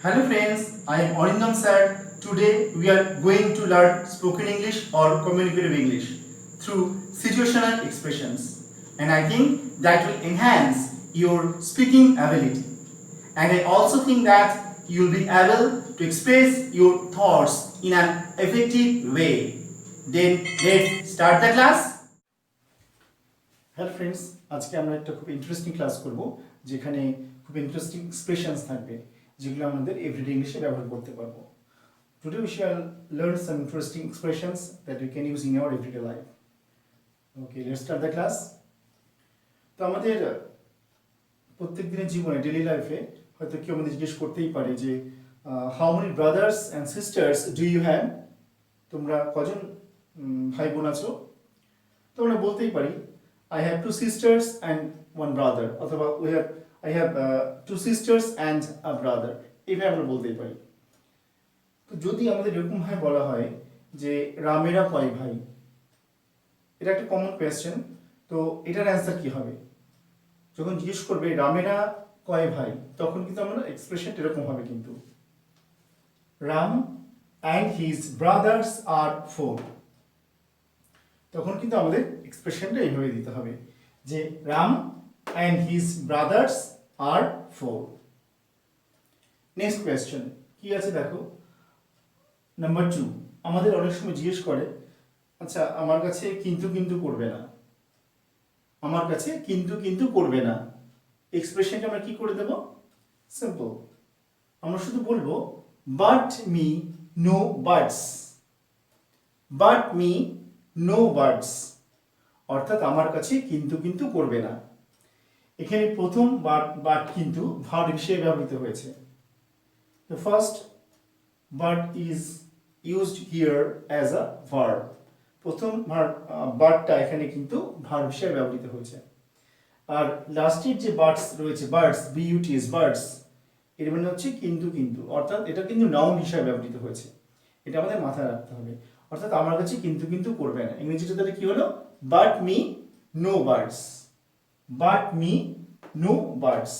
Hello friends, I am Arindam sir. Today we are going to learn spoken English or communicative English through situational expressions, and I think that will enhance your speaking ability. And I also think that you will be able to express your thoughts in an effective way. Then let's start the class. Hello friends, আজকে আমরা একটা খুব interesting class করব যেখানে খুব interesting expressions থাকবে যেগুলো আমাদের এভরিডে ইংলিশে ব্যবহার করতে পারবো। Today we shall learn some interesting expressions that you can use in our everyday life. Okay, let's start the class. তো আমাদের প্রত্যেক দিনের জীবনে ডেইলি লাইফে হয়তো কেউ আমাদের জিজ্ঞেস করতেই পারে যে how many brothers and sisters do you have? তোমরা কজন ভাই বোন আছো? তো আমরা বলতেই পারি I have two sisters and one brother, অথবা I have two sisters and a brother, এইভাবে আমরা বলতেই পারি। তো যদি আমাদের এরকম ভাবে বলা হয় যে রামেরা কয় ভাই, এটা একটা কমন কোয়েশ্চেন। তো এটার অ্যান্সার কি হবে? যখন জিজ্ঞেস করবে রামেরা কয় ভাই, তখন কিন্তু আমরা এক্সপ্রেশন এরকম হবে কিন্তু Ram and his brothers are four। তখন কিন্তু আমাদের এক্সপ্রেশনটা এইভাবে দিতে হবে যে Ram and his brothers are four. Next question কি আছে দেখো, নাম্বার 2। আমাদের অনেক সময় জিজ্ঞেস করে আচ্ছা আমার কাছে কিন্তু কিন্তু করবে না, আমার কাছে কিন্তু কিন্তু করবে না, এক্সপ্রেশনটা আমরা কি করে দেব? সিম্পল, আমরা শুধু বলবো but me no বাটস, but me no birds, অর্থাৎ আমার কাছে কিন্তু কিন্তু করবে না। এখানে প্রথম বাট কিন্তু ভার্ব হিসেবে ব্যবহৃত হয়েছে। The first but is used here as a verb। প্রথম বাটটা এখানে কিন্তু ভার্ব হিসেবে ব্যবহৃত হয়েছে। আর লাস্টের যে বার্ডস রয়েছে, বার্ডস বিউটিস বার্ডস, এর মানে হচ্ছে কিন্তু কিন্তু, অর্থাৎ এটা কিন্তু নাউন হিসেবে ব্যবহৃত হয়েছে। এটা আমাদের মাথায় রাখতে হবে। অর্থাৎ আমার কাছে কিন্তু কিন্তু করবে না, ইংরেজিটা তাহলে কি হলো? But me no birds, but me no birds.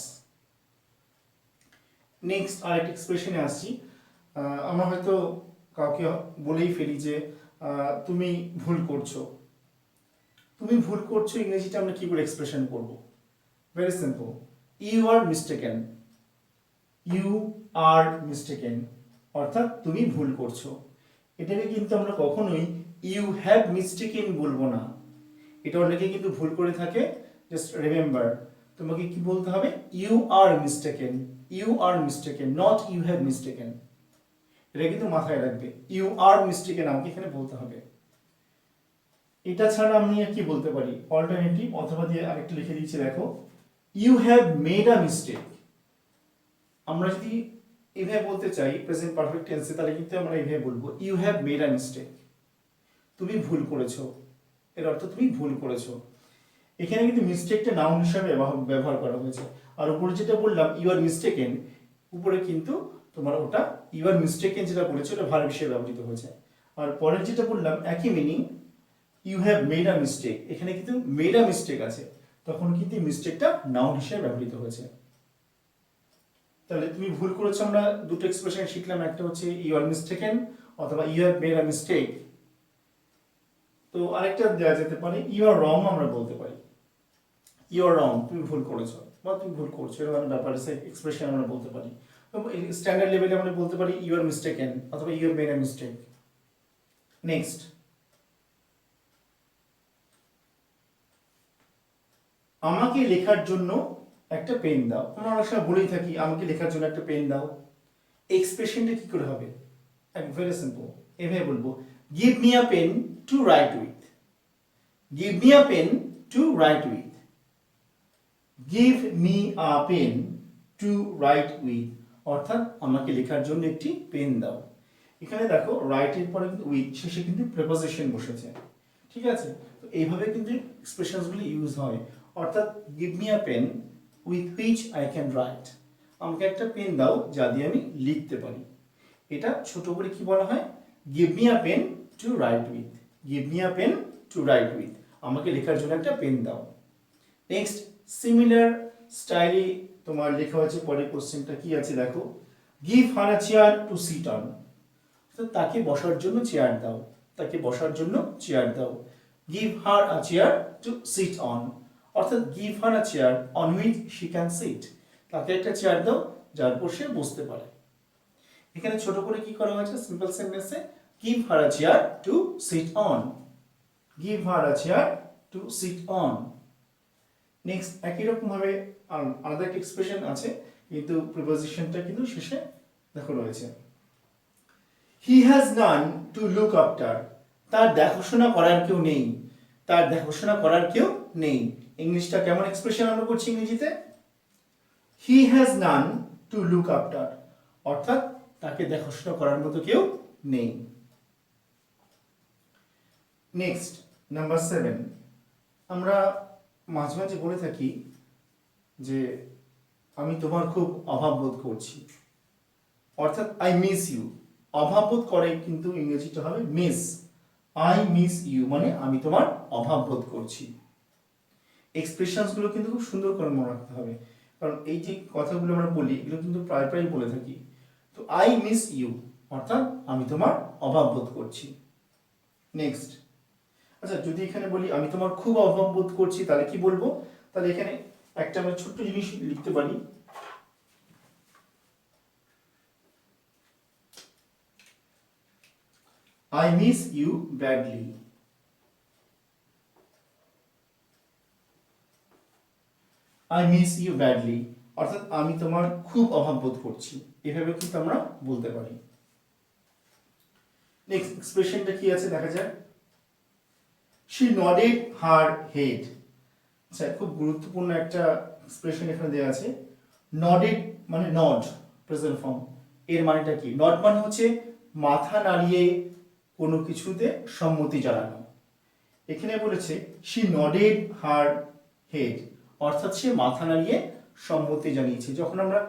Next আরেকটা এক্সপ্রেশনে আসছি। আমরা হয়তো কাউকে বলেই ফেলি যে তুমি ভুল করছো। তুমি ভুল করছো ইংরেজিটা আমরা কি করে এক্সপ্রেশন করব? Very simple, you are mistaken, you are mistaken, অর্থাৎ তুমি ভুল করছো। এটাকে কিন্তু আমরা কখনোই ইউ হ্যাভ মিস্টেকেন বলবো না, এটা অনেকে কিন্তু ভুল করে থাকে। জাস্ট রিমেম্বার, তোমাকে কি বলতে হবে? You are mistaken, you are mistaken, not you have mistaken. এটা কিন্তু মাথায় রাখবে, ইউ আর মিস্টেকেন আমাকে এখানে বলতে হবে। এটা ছাড়া আমি কি বলতে পারি? অল্টারনেটিভ অথবা দিয়ে আরেকটা লিখে দিয়েছি দেখো, you have made a mistake. আমরা যদি এভাবে বলতে চাই প্রেজেন্ট পারফেক্ট টেন্সে, তাহলে কিন্তু আমরা এভাবে বলবো you have made a mistake, তুমি ভুল করেছো, এর অর্থ তুমি ভুল করেছো। এখানে কিন্তু মিস্টেকটা নাউন হিসাবে ব্যবহার করা হয়েছে। আর উপরে যেটা বললাম ইউ আর মিস্টেকেন, উপরে কিন্তু তোমার ওটা ইউ আর মিস্টেকেন যেটা বলেছো ওটা ভার্ব হিসেবে ব্যবহৃত হয়েছে। আর পরের যেটা বললাম একই meaning, you have made a mistake, এখানে কিন্তু মেড আ মিস্টেক আছে, তখন কিন্তু মিস্টেকটা নাউন হিসেবে ব্যবহৃত হয়েছে। তাহলে তুমি ভুল করেছো আমরা দুটো এক্সপ্রেশন শিখলাম, একটা হচ্ছে ইউ আর মিস্টেকেন অথবা you have made a mistake. তো আরেকটা দেওয়া যেতে পারে ইউ আর রং, আমরা বলতে পারি ইউ আর রং, তুমি ভুল করেছো বা তুমি ভুল করছো, এরকম ব্যাপার এক্সপ্রেশন আমরা বলতে পারি। স্ট্যান্ডার্ড লেভেলে আমরা বলতে পারি ইউ আর মিস্টেকেন অথবা you have made a mistake. Next, আমাকে লেখার জন্য একটা পেন দাও। আমরা অনেক সময় বলেই থাকি আমাকে লেখার জন্য একটা পেন দাও। এক্সপ্রেশনটা কি করে হবে? ভেরি সিম্পল, এভাবে বলবো give me a pen to write with, give me a pen to write with, give me a pen to write with, অর্থাৎ আমাকে লেখার জন্য একটি পেন দাও। এখানে দেখো রাইটের পরে কিন্তু উইথ শেষে কিন্তু প্রিপোজিশন বসেছে, ঠিক আছে? তো এইভাবে কিন্তু এক্সপ্রেশনসগুলি ইউজ হয়। অর্থাৎ give me a pen with which I can write, আমাকে একটা পেন দাও যা দিয়ে আমি লিখতে পারি। এটা ছোট করে কি বলা হয়? Give me a pen to write with, give me a pen to write with, আমাকে লেখার জন্য একটা পেন দাও। নেক্সট, সিমিলার স্টাইলে তোমার লেখা হয়েছে, পরের কোশ্চেনটা কি আছে দেখো, give her a chair to sit on, তাকে বসার জন্য চেয়ার দাও, তাকে বসার জন্য চেয়ার দাও। Give her a chair to sit on, অর্থাৎ give her a chair on which she can sit, তাকে একটা চেয়ার দাও যার উপর সে বসতে পারে। এখানে ছোট করে কি করা হয়েছে সিম্পল সেন্টেন্সে, give her a chair to sit on, give her a chair to sit on. Next একই রকম ভাবে আলাদা একটা এক্সপ্রেশন আছে, কিন্তু প্রিপোজিশনটা কিন্তু শেষে দেখো রয়েছে। He has naan to look after, তার দেখাশোনা করার কেউ নেই, তার দেখাশোনা করার কেউ নেই। ইংলিশটা কেমন এক্সপ্রেশন আমরা করছি ইংরেজিতে? He has naan to look after, অর্থাৎ তাকে দেখাশোনা করার মতো কেউ নেই। নেক্সট নাম্বার 7, আমরা মাঝে মাঝে বলে থাকি যে আমি তোমার খুব অভাব বোধ করছি, অর্থাৎ আই মিস ইউ। অভাব বোধ করে কিন্তু ইংরেজিটা হবে মিস। আই মিস ইউ মানে আমি তোমার অভাব বোধ করছি। এক্সপ্রেশনসগুলো কিন্তু খুব সুন্দর করে মনে রাখতে হবে, কারণ এই যে কথাগুলো আমরা বলি এগুলো কিন্তু প্রায় প্রায় বলে থাকি। তো আই মিস ইউ অর্থাৎ আমি তোমার অভাব বোধ করছি। নেক্সট, আচ্ছা যদি এখানে বলি আমি তোমার খুব অভাব বোধ করছি তাহলে কি বলবো? তাহলে এখানে একটা আমরা ছোট্ট জিনিস লিখতে পারি, I miss you badly. I miss you badly অর্থাৎ আমি তোমার খুব অভাব বোধ করছি, এভাবে কিন্তু আমরা বলতে পারি। নেক্সট এক্সপ্রেশনটা কি আছে দেখা যায়, she nodded her head। আচ্ছা খুব গুরুত্বপূর্ণ একটা এক্সপ্রেশন এখানে দেওয়া আছে, nodded মানে নড প্রেজেন্ট ফর্ম, এর মানেটা কি? নড মানে হচ্ছে মাথা নাড়িয়ে কোনো কিছুতে সম্মতি জানানো। এখানে বলেছে she nodded her head অর্থাৎ সে মাথা নাড়িয়ে সম্মতি জানিয়েছে। যখন আমরা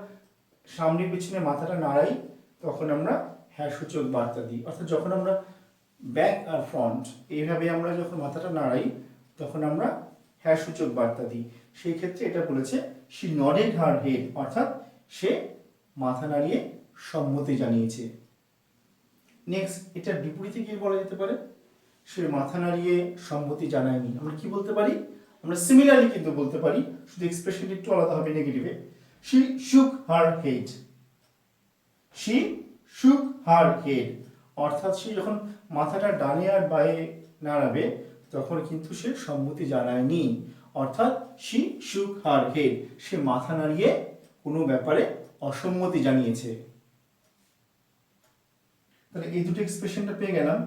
সামনে পিছনে মাথাটা নাড়াই তখন আমরা হ্যাঁ সূচক বার্তা দিই, অর্থাৎ যখন আমরা ব্যাক আর ফ্রন্ট এইভাবে আমরা যখন মাথাটা নাড়াই তখন আমরা হ্যাঁ সূচক বার্তা দিই। সেই ক্ষেত্রে এটা বলেছে she nodded her head অর্থাৎ সে মাথা নাড়িয়ে সম্মতি জানিয়েছে। নেক্সট এটার বিপরীতে কি বলা যেতে পারে, সে মাথা নাড়িয়ে সম্মতি জানায়নি, আমরা কি বলতে পারি? আমরা সিমিলারলি কিন্তু বলতে পারি, শুধু এক্সপ্রেশন একটু আলাদা হবে নেগেটিভে, she shook her head, she shook her head অর্থাৎ সে যখন মাথাটা ডানে আর বাঁয়ে নাড়াবে তখন কিন্তু সে সম্মতি জানায়নি, অর্থাৎ she shook her head সে মাথা নাড়িয়ে কোনো ব্যাপারে অসম্মতি জানিয়েছে। তাহলে এই দুটো এক্সপ্রেশনটা পেয়ে গেলাম,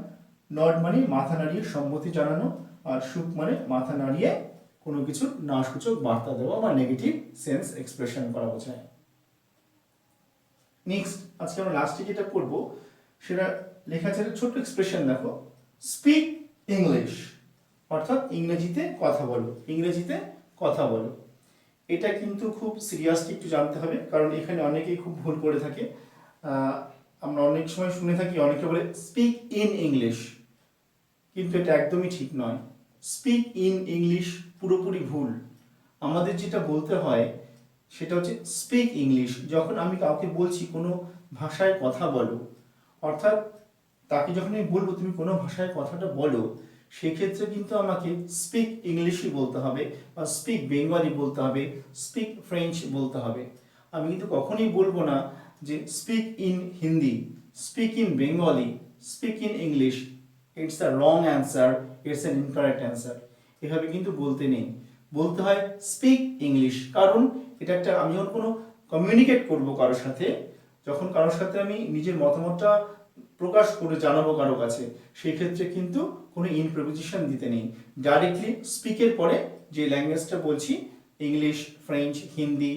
নড মানে মাথা নাড়িয়ে সম্মতি জানানো, আর শুক মানে মাথা নাড়িয়ে কোনো কিছু না সূচক বার্তা দেওয়া বা নেগেটিভ সেন্স এক্সপ্রেশন করা বোঝায়। নেক্সট আজকে আমরা লাস্টে যেটা পড়ব সেটা লেখা আছে ছোট্ট এক্সপ্রেশন দেখো, স্পিক ইংলিশ অর্থাৎ ইংরেজিতে কথা বলো, ইংরেজিতে কথা বলো। এটা কিন্তু খুব সিরিয়াসলি একটু জানতে হবে, কারণ এখানে অনেকেই খুব ভুল করে থাকে। আমরা অনেক সময় শুনে থাকি অনেকে বলে স্পিক ইন ইংলিশ, কিন্তু এটা একদমই ঠিক নয়। স্পিক ইন ইংলিশ পুরোপুরি ভুল। আমাদের যেটা বলতে হয় সেটা হচ্ছে স্পিক ইংলিশ। যখন আমি কাউকে বলছি কোনো ভাষায় কথা বলো, অর্থাৎ তাকে যখন আমি বলবো তুমি কোনো ভাষায় কথাটা বলো, সেক্ষেত্রে কিন্তু আমাকে স্পিক ইংলিশই বলতে হবে বা স্পিক বেঙ্গলি বলতে হবে, স্পিক ফ্রেঞ্চ বলতে হবে। আমি কিন্তু কখনোই বলবো না যে speak in Hindi, speak in Bengali, speak in English, it's a wrong answer, it's an incorrect answer. এভাবে কিন্তু বলতে নেই, বলতে হয় স্পিক ইংলিশ। কারণ এটা একটা, আমি যখন কোনো কমিউনিকেট করবো কারোর সাথে, যখন কারোর সাথে আমি নিজের মতামতটা প্রকাশ করে জানাবো কারো কাছে, সেই ক্ষেত্রে কিন্তু কোনো ইন প্রিপোজিশন দিতে নেই। ডাইরেক্টলি স্পিকের পরে যে ল্যাঙ্গুয়েজটা বলছি, ইংলিশ, ফ্রেঞ্চ, হিন্দি,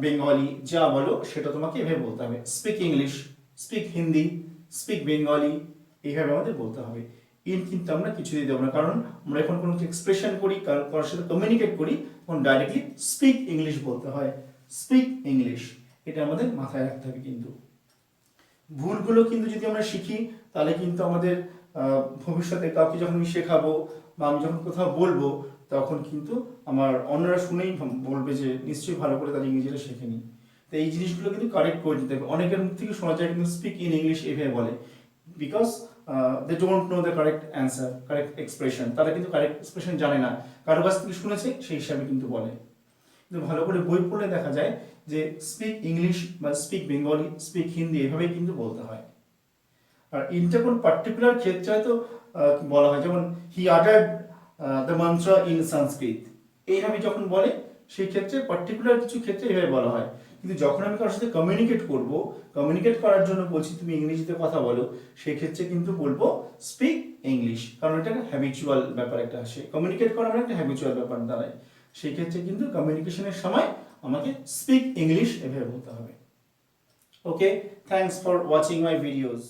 বেঙ্গলি যা বলো সেটা তোমাকে এভাবে বলতে হবে, speak English, speak Hindi, speak Bengali, এইভাবে আমাদের বলতে হবে। ইন কিন্তু আমরা কিছুতেই দেবো না, কারণ আমরা এখন কোনো এক্সপ্রেশন করি, কারোর সাথে কমিউনিকেট করি, তখন ডাইরেক্টলি স্পিক ইংলিশ বলতে হয়, স্পিক ইংলিশ। এটা আমাদের মাথায় রাখতে হবে। কিন্তু ভুলগুলো কিন্তু যদি আমরা শিখি তাহলে কিন্তু আমাদের ভবিষ্যতে কাউকে যখন আমি শেখাবো বা আমি যখন কোথাও বলবো তখন কিন্তু আমার অন্যরা শুনেই বলবে যে নিশ্চয়ই ভালো করে তার ইংরেজিটা শেখেনি। তো এই জিনিসগুলো কিন্তু কারেক্ট করে দিতে হবে। অনেকের মুখ থেকে শোনা যায় কিন্তু স্পিক ইন ইংলিশ এভাবে বলে, because they don't know the correct answer, correct expression. তারা কিন্তু কারেক্ট এক্সপ্রেশন জানে না, কারো কাছ থেকে শুনেছে সেই হিসাবে কিন্তু বলে। কিন্তু ভালো করে বই পড়লে দেখা যায় যে স্পিক ইংলিশ বা স্পিক বেঙ্গলি, স্পিক হিন্দি এভাবেই কিন্তু বলতে হয়। আর ইনটা কোন পার্টিকুলার ক্ষেত্রে হয়তো বলা হয়, যেমন হি আটার্ড দ্য মন্ত্র ইন সংস্কৃত, এইভাবে যখন বলে সেই ক্ষেত্রে পার্টিকুলার কিছু ক্ষেত্রে এইভাবে বলা হয়। কিন্তু যখন আমি কারোর সাথে কমিউনিকেট করব, কমিউনিকেট করার জন্য বলছি তুমি ইংরেজিতে কথা বলো, সেই ক্ষেত্রে কিন্তু বলবো স্পিক ইংলিশ, কারণ এটা একটা হ্যাবিচুয়াল ব্যাপার একটা আসে, কমিউনিকেট করা মানে একটা হ্যাবিচুয়াল ব্যাপার দাঁড়ায়। সেই ক্ষেত্রে কিন্তু কমিউনিকেশনের সময় আমাকে স্পিক ইংলিশ এভাবে বলতে হবে। Okay, thanks for watching my videos.